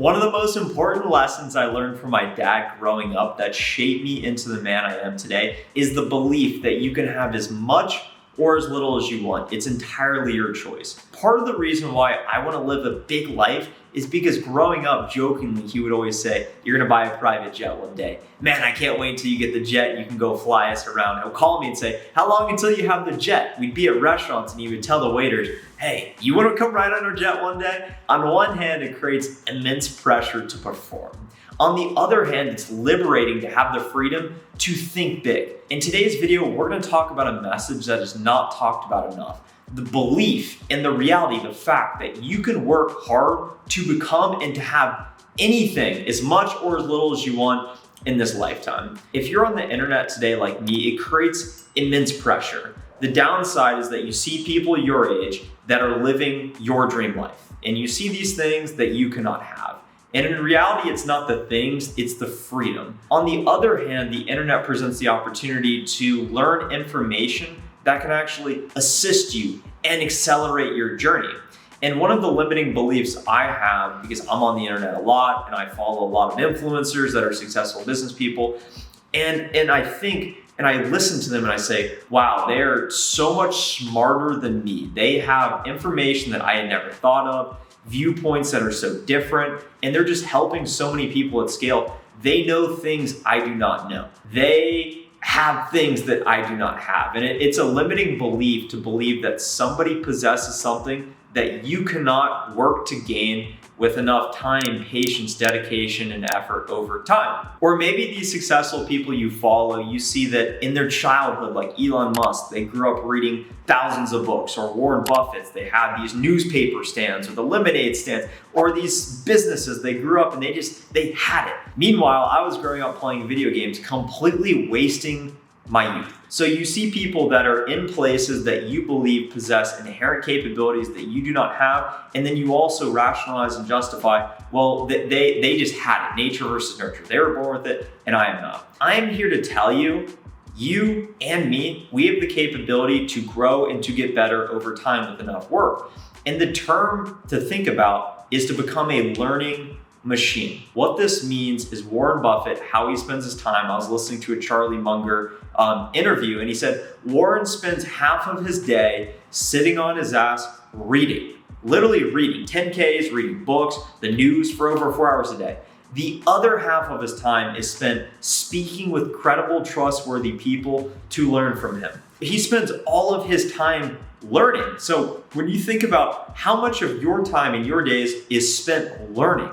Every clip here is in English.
One of the most important lessons I learned from my dad growing up that shaped me into the man I am today is the belief that you can have as much or as little as you want. It's entirely your choice. Part of the reason why I want to live a big life is because growing up, jokingly, he would always say, "You're gonna buy a private jet one day. Man, I can't wait until you get the jet. You can go fly us around." He'll call me and say, "How long until you have the jet?" We'd be at restaurants and he would tell the waiters, "Hey, you wanna come ride on our jet one day?" On one hand, it creates immense pressure to perform. On the other hand, it's liberating to have the freedom to think big. In today's video, we're gonna talk about a message that is not talked about enough. The belief and the reality, the fact that you can work hard to become and to have anything, as much or as little as you want in this lifetime. If you're on the internet today like me, it creates immense pressure. The downside is that you see people your age that are living your dream life, and you see these things that you cannot have. And in reality, it's not the things, it's the freedom. On the other hand, the internet presents the opportunity to learn information that can actually assist you and accelerate your journey. And one of the limiting beliefs I have, because I'm on the internet a lot and I follow a lot of influencers that are successful business people, and I think, and I listen to them and I say, wow, they're so much smarter than me. They have information that I had never thought of, viewpoints that are so different, and they're just helping so many people at scale. They know things I do not know. They have things that I do not have. And it's a limiting belief to believe that somebody possesses something that you cannot work to gain with enough time, patience, dedication, and effort over time. Or maybe these successful people you follow, you see that in their childhood, like Elon Musk, they grew up reading thousands of books, or Warren Buffett's, they had these newspaper stands or the lemonade stands, or these businesses, they grew up and they had it. Meanwhile, I was growing up playing video games, completely wasting my youth. So you see people that are in places that you believe possess inherent capabilities that you do not have, and then you also rationalize and justify, well, they just had it, nature versus nurture. They were born with it, and I am not. I am here to tell you, you and me, we have the capability to grow and to get better over time with enough work. And the term to think about is to become a learning machine. What this means is Warren Buffett, how he spends his time. I was listening to a Charlie Munger interview, and he said Warren spends half of his day sitting on his ass reading, literally reading 10Ks, reading books, the news for over 4 hours a day. The other half of his time is spent speaking with credible, trustworthy people to learn from him. He spends all of his time learning. So when you think about how much of your time in your days is spent learning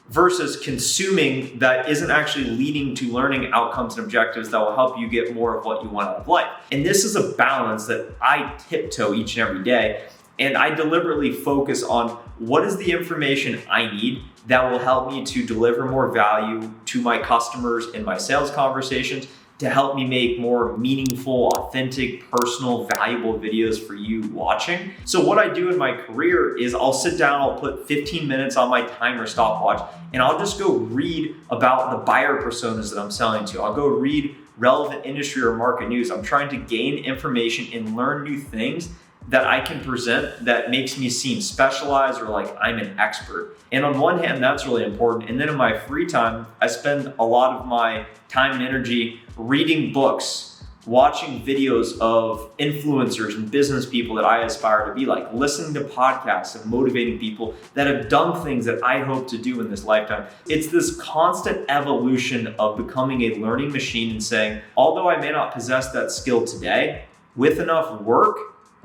versus consuming that isn't actually leading to learning outcomes and objectives that will help you get more of what you want out of life. And this is a balance that I tiptoe each and every day. And I deliberately focus on what is the information I need that will help me to deliver more value to my customers in my sales conversations, to help me make more meaningful, authentic, personal, valuable videos for you watching. So what I do in my career is I'll sit down, I'll put 15 minutes on my timer stopwatch, and I'll just go read about the buyer personas that I'm selling to. I'll go read relevant industry or market news. I'm trying to gain information and learn new things that I can present that makes me seem specialized or like I'm an expert. And on one hand, that's really important. And then in my free time, I spend a lot of my time and energy reading books, watching videos of influencers and business people that I aspire to be like, listening to podcasts and motivating people that have done things that I hope to do in this lifetime. It's this constant evolution of becoming a learning machine and saying, although I may not possess that skill today, with enough work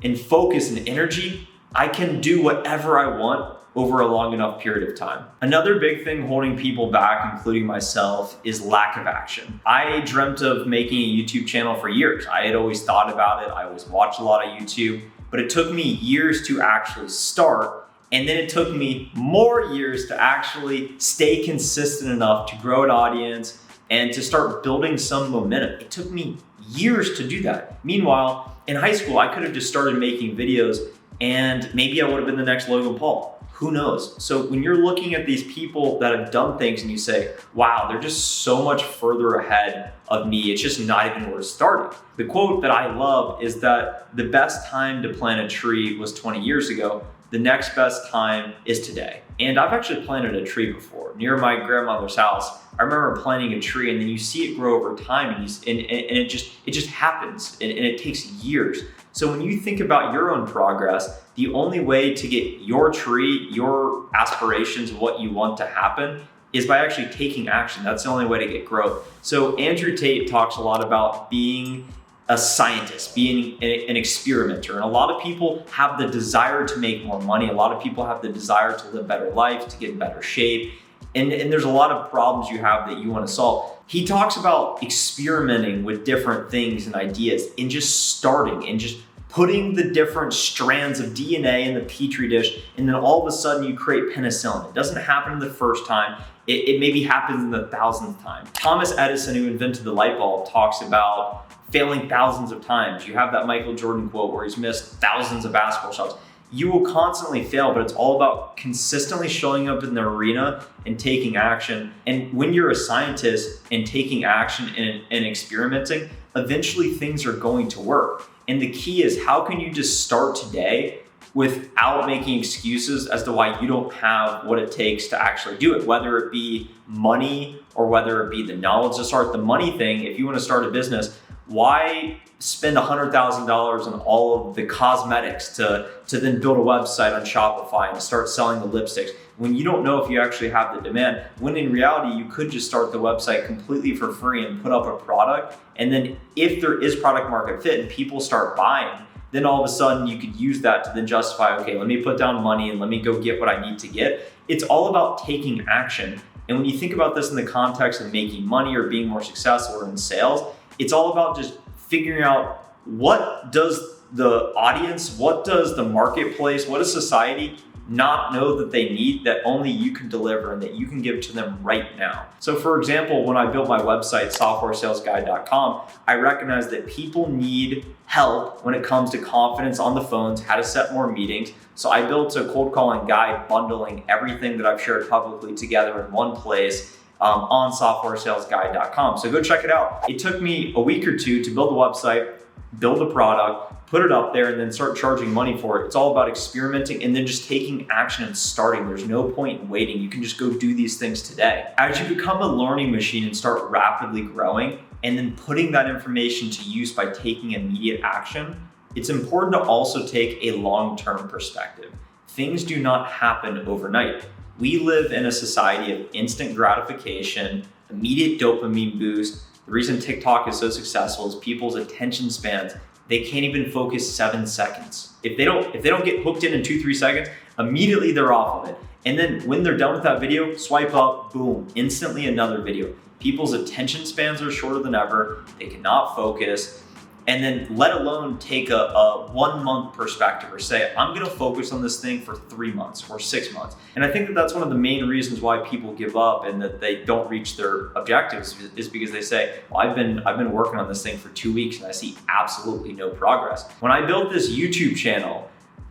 and focus and energy, I can do whatever I want over a long enough period of time. Another big thing holding people back, including myself, is lack of action. I dreamt of making a YouTube channel for years. I had always thought about it. I always watched a lot of YouTube, but it took me years to actually start. And then it took me more years to actually stay consistent enough to grow an audience and to start building some momentum. It took me years to do that. Meanwhile, in high school, I could have just started making videos and maybe I would have been the next Logan Paul. Who knows? So when you're looking at these people that have done things and you say, wow, they're just so much further ahead of me, it's just not even worth starting. The quote that I love is that the best time to plant a tree was 20 years ago, the next best time is today. And I've actually planted a tree before near my grandmother's house. I remember planting a tree, and then you see it grow over time, and it just happens, and it takes years. So when you think about your own progress, the only way to get your tree, your aspirations, what you want to happen, is by actually taking action. That's the only way to get growth. So Andrew Tate talks a lot about being a scientist, being an experimenter. And a lot of people have the desire to make more money. A lot of people have the desire to live better life, to get in better shape. And there's a lot of problems you have that you want to solve. He talks about experimenting with different things and ideas and just starting and just putting the different strands of DNA in the petri dish, and then all of a sudden you create penicillin. It doesn't happen the first time. It maybe happens in the 1000th time. Thomas Edison, who invented the light bulb, talks about failing thousands of times. You have that Michael Jordan quote where he's missed thousands of basketball shots. You will constantly fail, but it's all about consistently showing up in the arena and taking action. And when you're a scientist and taking action and experimenting, eventually things are going to work. And the key is, how can you just start today without making excuses as to why you don't have what it takes to actually do it, whether it be money or whether it be the knowledge to start. The money thing, if you want to start a business, why spend $100,000 on all of the cosmetics to then build a website on Shopify and start selling the lipsticks when you don't know if you actually have the demand? When in reality, you could just start the website completely for free and put up a product. And then if there is product market fit and people start buying, then all of a sudden you could use that to then justify, okay, let me put down money and let me go get what I need to get. It's all about taking action. And when you think about this in the context of making money or being more successful or in sales, it's all about just figuring out, what does the audience, what does the marketplace, what does society not know that they need, that only you can deliver and that you can give to them right now. So for example, when I built my website, softwaresalesguide.com, I recognized that people need help when it comes to confidence on the phones, how to set more meetings. So I built a cold calling guide bundling everything that I've shared publicly together in one place on softwaresalesguide.com. So go check it out. It took me a week or two to build the website, build a product, put it up there, and then start charging money for it. It's all about experimenting and then just taking action and starting. There's no point in waiting. You can just go do these things today. As you become a learning machine and start rapidly growing and then putting that information to use by taking immediate action, it's important to also take a long-term perspective. Things do not happen overnight. We live in a society of instant gratification, immediate dopamine boost. The reason TikTok is so successful is people's attention spans, they can't even focus 7 seconds. If they don't get hooked in 2-3 seconds, immediately they're off of it. And then when they're done with that video, swipe up, boom, instantly another video. People's attention spans are shorter than ever. They cannot focus. And then let alone take a 1 month perspective or say, I'm gonna focus on this thing for 3 months or 6 months. And I think that that's one of the main reasons why people give up and that they don't reach their objectives is because they say, well, I've been working on this thing for 2 weeks and I see absolutely no progress. When I built this YouTube channel,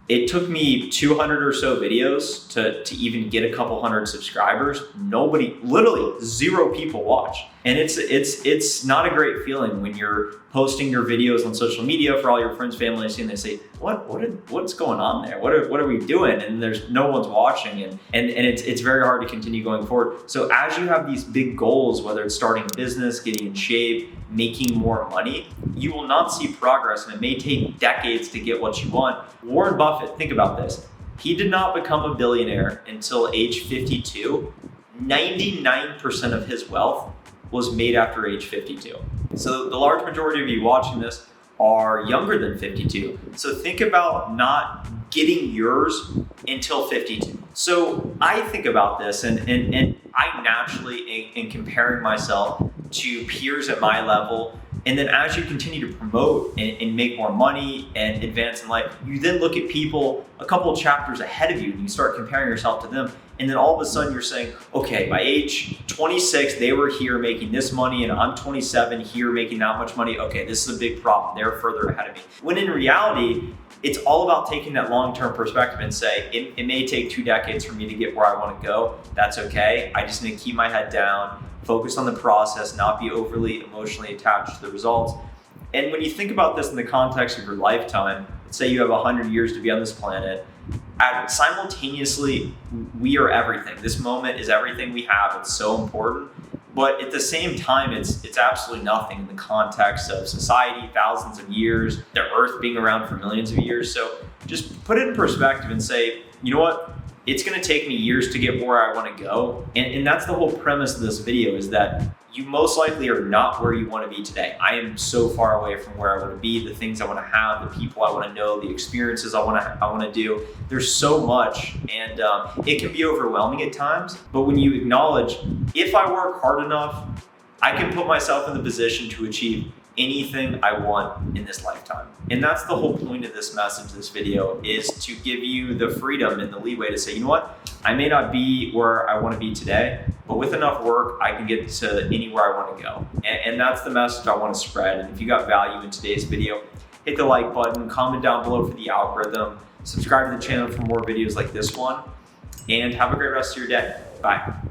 it took me 200 or so videos to even get a couple hundred subscribers. Nobody, literally 0 people watch. And it's not a great feeling when you're posting your videos on social media for all your friends, family, and they say, what's going on there? What are we doing? And there's no one's watching, and it's very hard to continue going forward. So as you have these big goals, whether it's starting a business, getting in shape, making more money, you will not see progress, and it may take decades to get what you want. Warren Buffett, think about this. He did not become a billionaire until age 52. 99% of his wealth was made after age 52. So the large majority of you watching this are younger than 52. So think about not getting yours until 52. So I think about this and I naturally, in comparing myself to peers at my level, and then as you continue to promote and make more money and advance in life, you then look at people a couple of chapters ahead of you and you start comparing yourself to them. And then all of a sudden you're saying, okay, by age 26, they were here making this money and I'm 27 here making that much money. Okay, this is a big problem. They're further ahead of me. When in reality, it's all about taking that long-term perspective and say, it may take 2 decades for me to get where I want to go. That's okay. I just need to keep my head down, focus on the process, not be overly emotionally attached to the results. And when you think about this in the context of your lifetime, let's say you have 100 years to be on this planet, simultaneously, we are everything. This moment is everything we have. It's so important. But at the same time, it's absolutely nothing in the context of society, thousands of years, the earth being around for millions of years. So just put it in perspective and say, you know what? It's going to take me years to get where I want to go. And that's the whole premise of this video, is that you most likely are not where you want to be today. I am so far away from where I want to be, the things I want to have, the people I want to know, the experiences I want to do. There's so much, and it can be overwhelming at times. But when you acknowledge, if I work hard enough, I can put myself in the position to achieve anything I want in this lifetime. And that's the whole point of this message, this video, is to give you the freedom and the leeway to say, you know what, I may not be where I want to be today, but with enough work, I can get to anywhere I want to go. And that's the message I want to spread. And if you got value in today's video, hit the like button, comment down below for the algorithm, subscribe to the channel for more videos like this one, and have a great rest of your day. Bye.